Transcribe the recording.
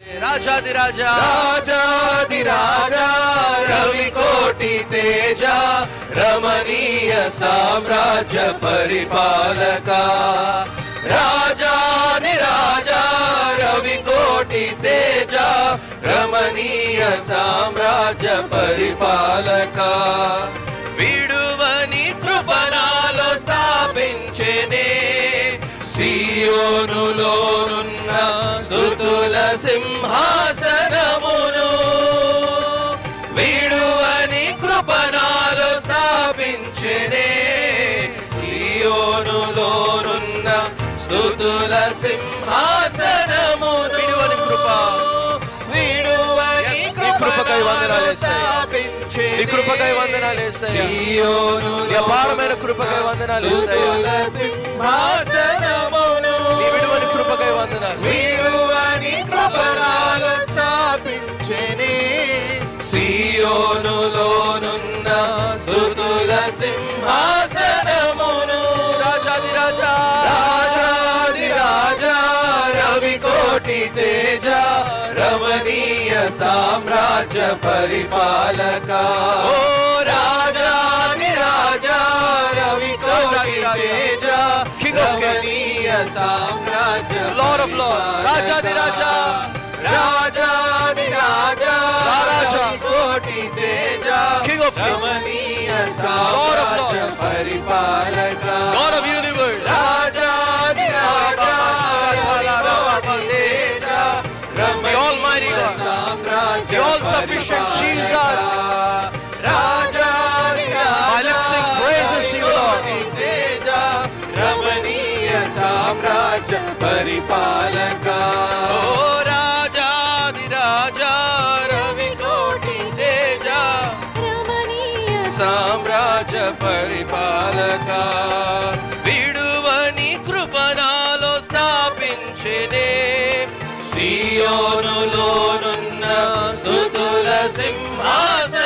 రాజాదిరాజా రాజాదిరాజా రవికోటి తేజ రమణీయ సామ్రాజ్య పరిపాలక రాజాదిరాజా రవికోటి తేజ రమణీయ సామ్రాజ్య పరిపాలక విడువని కృపణాలో స్థాపించెనే సియోనులోనున్న స్తుతుల సింహాసనమును విడువని కృపణాలో స్థాపించెనే సియోనులోనున్న స్తుతుల సింహాసనమును విడువని కృప విడువని కృపకై వందనాలు యేసయ్యా నీ కృపకై వందనాలు యేసయ్యా నీ అపారమైన కృపకై వందనాలు యేసయ్యా సింహాసనమును నీ విడువని కృపకై వందనాలు విడువని కృపణాలు స్థాపించెనే సియోనులోనున్న స్తుతుల సింహాసనమును రాజాదిరాజా రాజాదిరాజా రవికోటి తేజ రమణీయ సామ్రాజ్య పరిపాలక ఓ రాజాదిరాజా రవికోటి తేజ రమణీయ సామ్రాజ్య లార్డ్ ఆఫ్ లార్డ్స్ రాజాదిరాజా రాజాదిరాజా రవికోటి తేజ రమణీయ సామ్రాజ్య పరిపాలక లార్డ్ ఆఫ్ యూనివర్స్ రాజాదిరాజా రవికోటి తేజ the Almighty God, the all-sufficient Jesus. My lips sing praises to you, Lord. Ramaniya Samrajya Paripalaka. Oh Rajadiraja Ravikoti Teja Ramaniya Samrajya Paripalaka. Viduvani Krupanalo Stapinchene సియోనులోనున్న స్తుతుల సింహాసనమును